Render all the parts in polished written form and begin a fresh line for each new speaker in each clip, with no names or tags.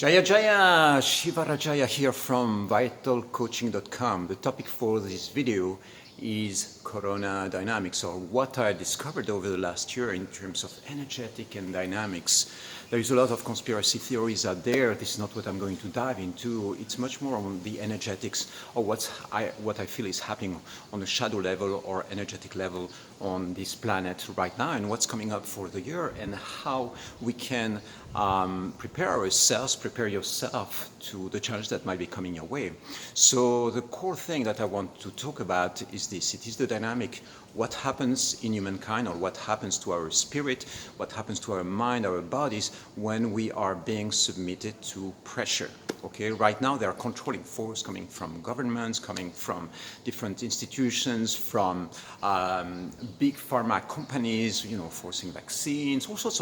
Jaya Jaya, Shivarajaya here from vitalcoaching.com. The topic for this video is Corona dynamics, or what I discovered over the last year in terms of energetic and dynamics. There is a lot of conspiracy theories out there. This is not what I'm going to dive into. It's much more on the energetics, or what I feel is happening on a shadow level or energetic level on this planet right now, and what's coming up for the year, and how we can prepare ourselves, prepare yourself to the challenge that might be coming your way. So the core thing that I want to talk about is this. It is the dynamic, what happens in humankind, or what happens to our spirit, what happens to our mind, our bodies, when we are being submitted to pressure. Okay, right now there are controlling force coming from governments, coming from different institutions, from big pharma companies, forcing vaccines, all sorts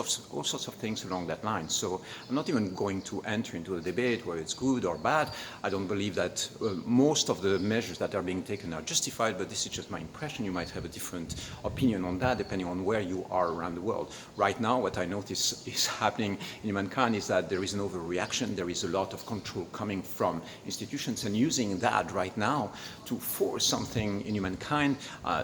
of things along that line. So I'm not even going to enter into a debate whether it's good or bad. I don't believe that most of the measures that are being taken are justified, but this is just my impression. You might have a different opinion on that depending on where you are around the world. Right now, what I notice is happening in humankind is that there is an overreaction. There is a lot of control coming from institutions, and using that right now to force something in humankind,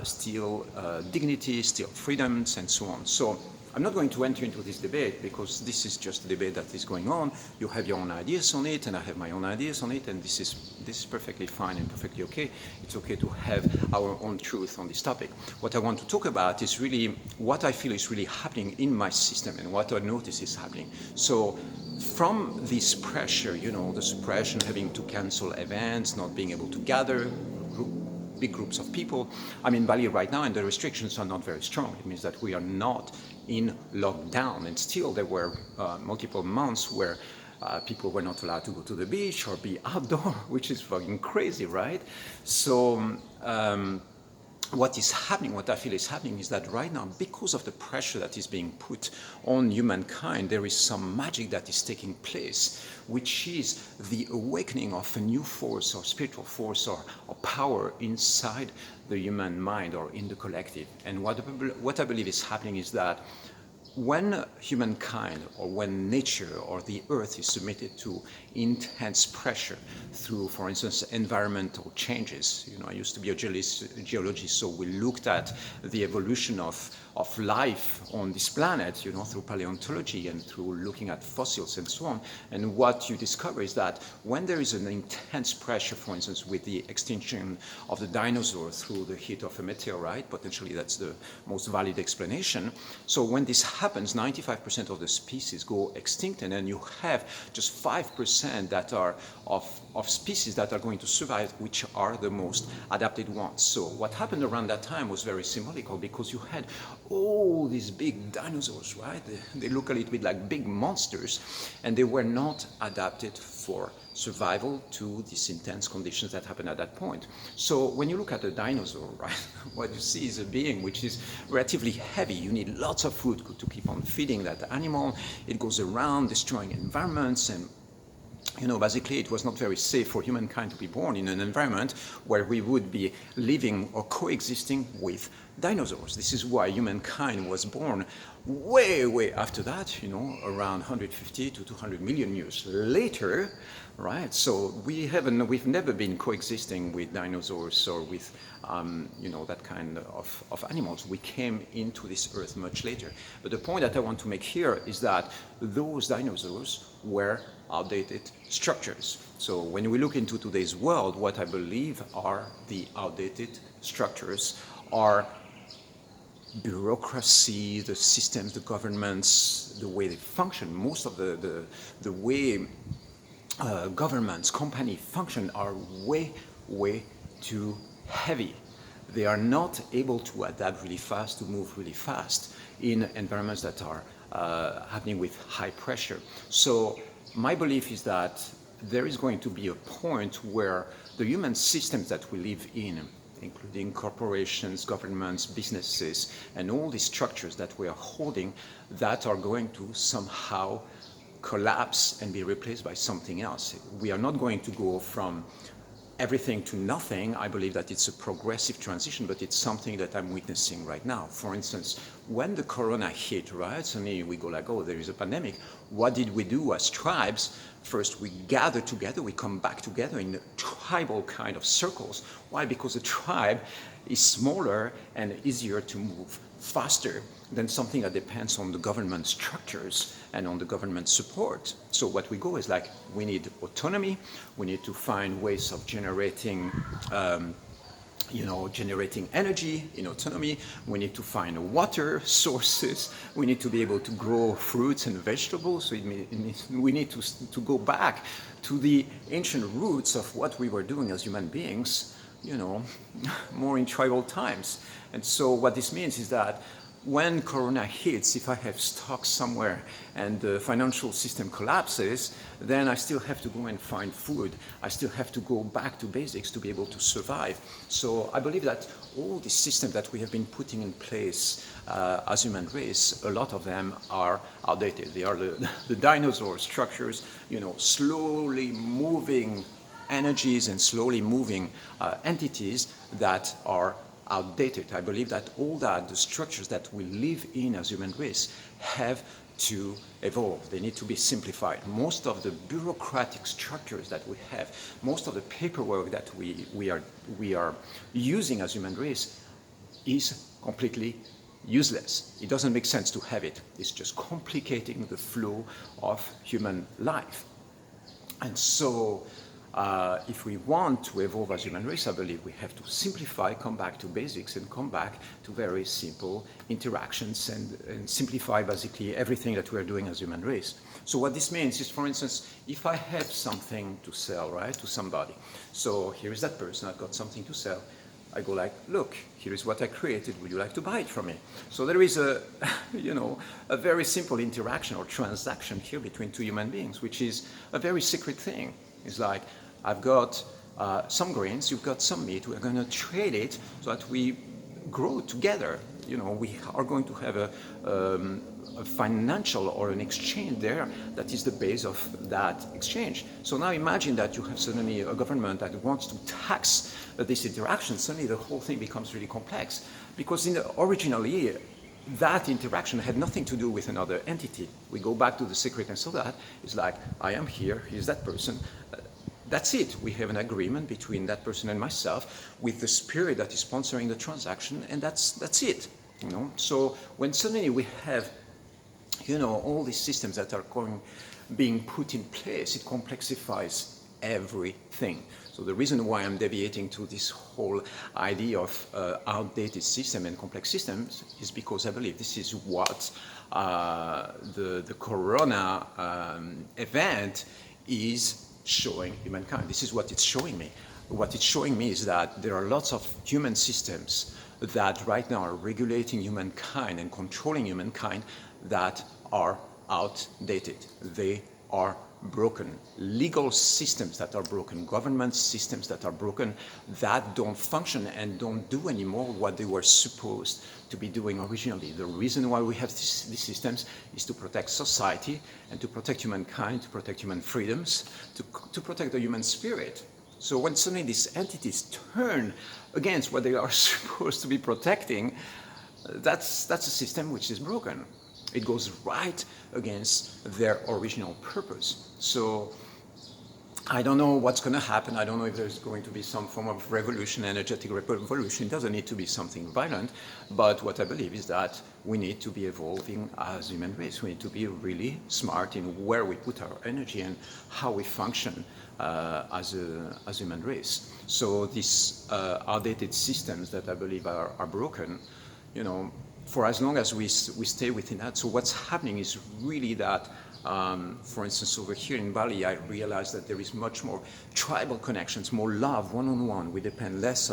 steal dignity, steal freedoms, and so on. So I'm not going to enter into this debate because this is just a debate that is going on. You have your own ideas on it, and I have my own ideas on it, and this is perfectly fine and perfectly okay. It's okay to have our own truth on this topic. What I want to talk about is really what I feel is really happening in my system and what I notice is happening. So from this pressure, the suppression, having to cancel events, not being able to gather big groups of people. I'm in Bali right now, and the restrictions are not very strong. It means that we are not in lockdown, and still there were multiple months where people were not allowed to go to the beach or be outdoor, which is fucking crazy, right? So what is happening, what I feel is happening, is that right now, because of the pressure that is being put on humankind, there is some magic that is taking place, which is the awakening of a new force or spiritual force or power inside the human mind or in the collective. And what I believe is happening is that when humankind, or when nature or the earth is submitted to intense pressure through, for instance, environmental changes. I used to be a geologist, so we looked at the evolution of life on this planet, through paleontology and through looking at fossils and so on. And what you discover is that when there is an intense pressure, for instance, with the extinction of the dinosaurs through the hit of a meteorite, potentially that's the most valid explanation. So when this happens, 95% of the species go extinct, and then you have just 5% that are of species that are going to survive, which are the most adapted ones. So what happened around that time was very symbolical, because you had all these big dinosaurs, right? They look a little bit like big monsters, and they were not adapted for survival to these intense conditions that happened at that point. So when you look at a dinosaur, right, what you see is a being which is relatively heavy. You need lots of food to keep on feeding that animal. It goes around destroying environments, and basically it was not very safe for humankind to be born in an environment where we would be living or coexisting with dinosaurs. This is why humankind was born way after that, around 150 to 200 million years later, right? So we've never been coexisting with dinosaurs or with, that kind of animals. We came into this earth much later. But the point that I want to make here is that those dinosaurs were outdated structures. So when we look into today's world, what I believe are the outdated structures are bureaucracy, the systems, the governments, the way they function. Most of the way governments, companies function are way too heavy. They are not able to adapt really fast, to move really fast in environments that are happening with high pressure. So my belief is that there is going to be a point where the human systems that we live in, including corporations, governments, businesses, and all these structures that we are holding, that are going to somehow collapse and be replaced by something else. We are not going to go from everything to nothing, I believe that it's a progressive transition, but it's something that I'm witnessing right now. For instance, when the corona hit, right, suddenly we go like, oh, there is a pandemic. What did we do as tribes? First, we gather together, we come back together in tribal kind of circles. Why? Because a tribe is smaller and easier to move faster than something that depends on the government structures and on the government support. So what we go is like, we need autonomy, we need to find ways of generating generating energy in autonomy. We need to find water sources. We need to be able to grow fruits and vegetables. So we need to go back to the ancient roots of what we were doing as human beings, more in tribal times. And so what this means is that when Corona hits, if I have stocks somewhere and the financial system collapses, then I still have to go and find food. I still have to go back to basics to be able to survive. So I believe that all the systems that we have been putting in place as human race, a lot of them are outdated. They are the dinosaur structures, slowly moving energies and slowly moving entities that are outdated. I believe that all that, the structures that we live in as human race, have to evolve. They need to be simplified. Most of the bureaucratic structures that we have, most of the paperwork that we are using as human race is completely useless. It doesn't make sense to have it. It's just complicating the flow of human life. And so if we want to evolve as human race, I believe we have to simplify, come back to basics, and come back to very simple interactions and simplify basically everything that we're doing as human race. So what this means is, for instance, if I have something to sell, right, to somebody. So here is that person, I've got something to sell. I go like, look, here is what I created. Would you like to buy it from me? So there is a very simple interaction or transaction here between two human beings, which is a very secret thing. It's like, I've got some grains, you've got some meat, we're going to trade it so that we grow together. We are going to have a financial or an exchange there that is the base of that exchange. So now imagine that you have suddenly a government that wants to tax this interaction. Suddenly the whole thing becomes really complex, because originally that interaction had nothing to do with another entity. We go back to the secretness of that. It's like, I am here, here's that person. That's it. We have an agreement between that person and myself with the spirit that is sponsoring the transaction, and that's it. So when suddenly we have, all these systems that are being put in place, it complexifies everything. So the reason why I'm deviating to this whole idea of outdated system and complex systems is because I believe this is what the Corona event is showing humankind. This is what it's showing me. What it's showing me is that there are lots of human systems that right now are regulating humankind and controlling humankind that are outdated. They are broken. Legal systems that are broken, government systems that are broken, that don't function and don't do anymore what they were supposed to be doing originally. The reason why we have these systems is to protect society and to protect humankind, to protect human freedoms, to protect the human spirit. So when suddenly these entities turn against what they are supposed to be protecting, that's a system which is broken. It goes right against their original purpose. So I don't know what's going to happen. I don't know if there's going to be some form of revolution, energetic revolution. It doesn't need to be something violent. But what I believe is that we need to be evolving as human race. We need to be really smart in where we put our energy and how we function as human race. So these outdated systems that I believe are broken, for as long as we stay within that. So what's happening is really that, for instance, over here in Bali, I realized that there is much more tribal connections, more love, one-on-one. We depend less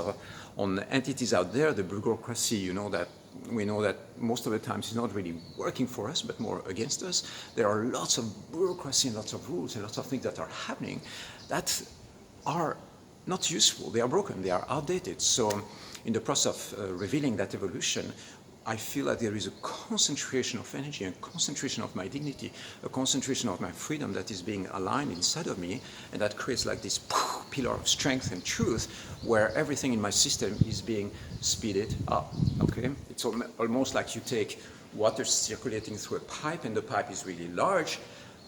on entities out there. The bureaucracy, we know that most of the times it's not really working for us, but more against us. There are lots of bureaucracy and lots of rules and lots of things that are happening that are not useful. They are broken. They are outdated. So in the process of revealing that evolution, I feel that there is a concentration of energy and concentration of my dignity, a concentration of my freedom that is being aligned inside of me, and that creates like this pillar of strength and truth where everything in my system is being speeded up, okay? It's almost like you take water circulating through a pipe, and the pipe is really large,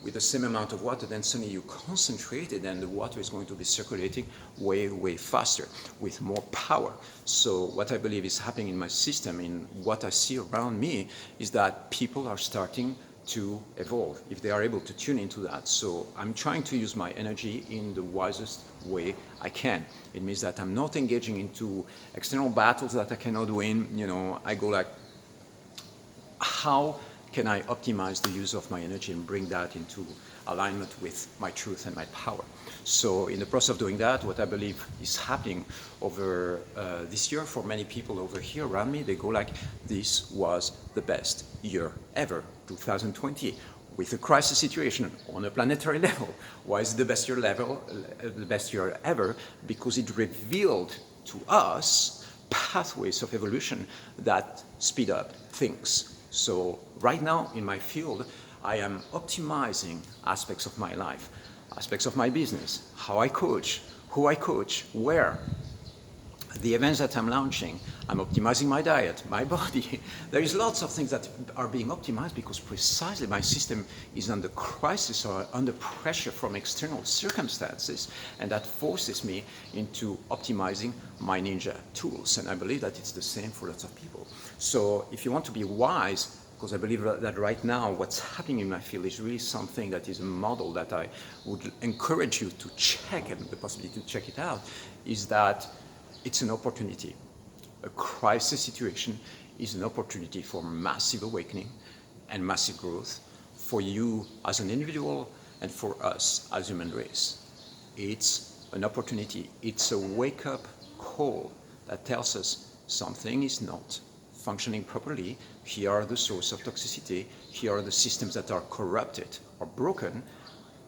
with the same amount of water, then suddenly you concentrate it and the water is going to be circulating way, way faster with more power. So what I believe is happening in my system, in what I see around me, is that people are starting to evolve if they are able to tune into that. So I'm trying to use my energy in the wisest way I can. It means that I'm not engaging into external battles that I cannot win. You know, I go like, how can I optimize the use of my energy and bring that into alignment with my truth and my power? So in the process of doing that, what I believe is happening over this year for many people over here around me, they go like, this was the best year ever, 2020. With a crisis situation on a planetary level. Why is it the best year ever? Because it revealed to us pathways of evolution that speed up things. So right now in my field, I am optimizing aspects of my life, aspects of my business, how I coach, who I coach, where. The events that I'm launching, I'm optimizing my diet, my body. There is lots of things that are being optimized because precisely my system is under crisis or under pressure from external circumstances, and that forces me into optimizing my ninja tools. And I believe that it's the same for lots of people. So if you want to be wise, because I believe that right now what's happening in my field is really something that is a model that I would encourage you to check, and the possibility to check it out, is that it's an opportunity. A crisis situation is an opportunity for massive awakening and massive growth for you as an individual and for us as human race. It's an opportunity. It's a wake-up call that tells us something is not functioning properly. Here are the sources of toxicity. Here are the systems that are corrupted or broken.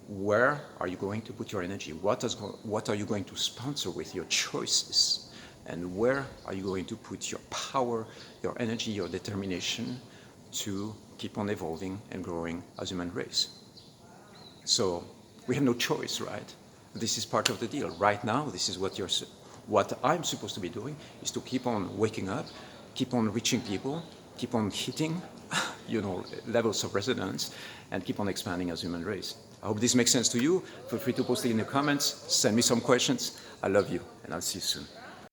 Where are you going to put your energy? What are you going to sponsor with your choices? And where are you going to put your power, your energy, your determination to keep on evolving and growing as a human race? So we have no choice, right? This is part of the deal. Right now, this is what I'm supposed to be doing, is to keep on waking up, keep on reaching people, keep on hitting, levels of resonance, and keep on expanding as a human race. I hope this makes sense to you. Feel free to post it in the comments. Send me some questions. I love you, and I'll see you soon.